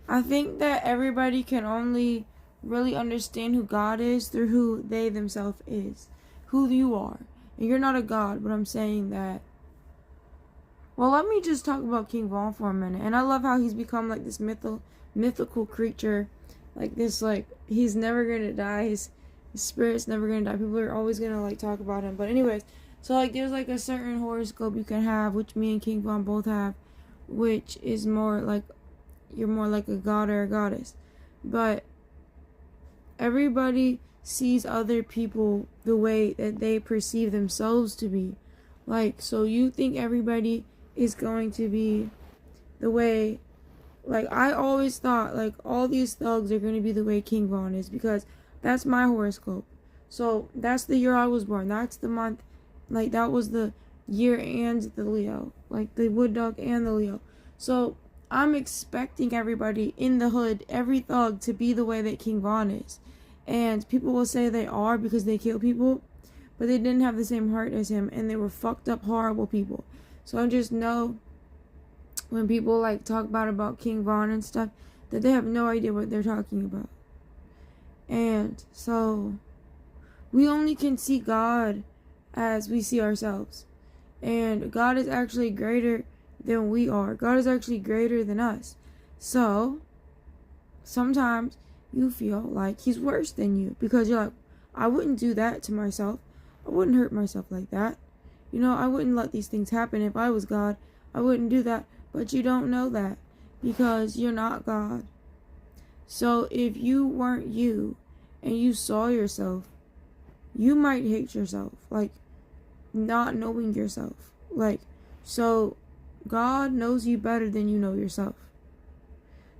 I think that everybody can only really understand who God is through who they themselves is, who you are. And you're not a God, but I'm saying that. Well, let me just talk about King Von for a minute. And I love how he's become like this mythical creature, like this, like he's never gonna die. His spirit's never gonna die. People are always gonna like talk about him. But anyways, so like there's like a certain horoscope you can have, which me and King Von both have, which is more like you're more like a god or a goddess. But everybody sees other people the way that they perceive themselves to be. Like, so you think everybody is going to be the way, like, I always thought, like, all these thugs are going to be the way King Von is, because that's my horoscope. So, that's the year I was born. That's the month, like, that was the year and the Leo. Like, the wood dog and the Leo. So, I'm expecting everybody in the hood, every thug, to be the way that King Von is. And people will say they are because they kill people, but they didn't have the same heart as him, and they were fucked up, horrible people. So I just know when people like talk about King Von and stuff, that they have no idea what they're talking about. And so we only can see God as we see ourselves. And God is actually greater than we are. God is actually greater than us. So sometimes you feel like he's worse than you, because you're like, I wouldn't do that to myself. I wouldn't hurt myself like that. You know, I wouldn't let these things happen. If I was God, I wouldn't do that. But you don't know that, because you're not God. So if you weren't you and you saw yourself, you might hate yourself, like not knowing yourself. Like, so God knows you better than you know yourself,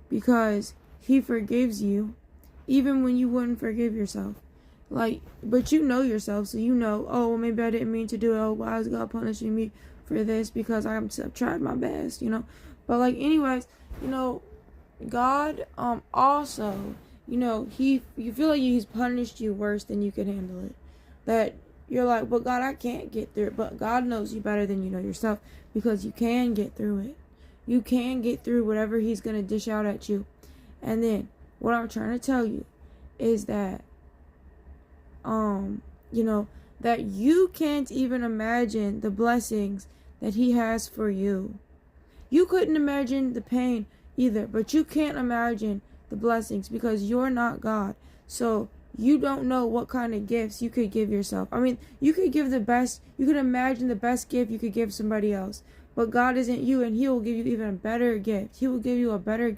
because he forgives you even when you wouldn't forgive yourself. Like, but you know yourself, so you know, oh, well, maybe I didn't mean to do it. Oh, why is God punishing me for this? Because I've tried my best, you know. But like, anyways, you know, God also, you know, you feel like he's punished you worse than you can handle it. That you're like, but God, I can't get through it. But God knows you better than you know yourself, because you can get through it. You can get through whatever he's gonna dish out at you. And then what I'm trying to tell you is that you know, that you can't even imagine the blessings that he has for you. You couldn't imagine the pain either, but you can't imagine the blessings, because you're not God. So you don't know what kind of gifts you could give yourself. I mean, you could give the best, you could imagine the best gift you could give somebody else, but God isn't you, and he will give you even a better gift. He will give you a better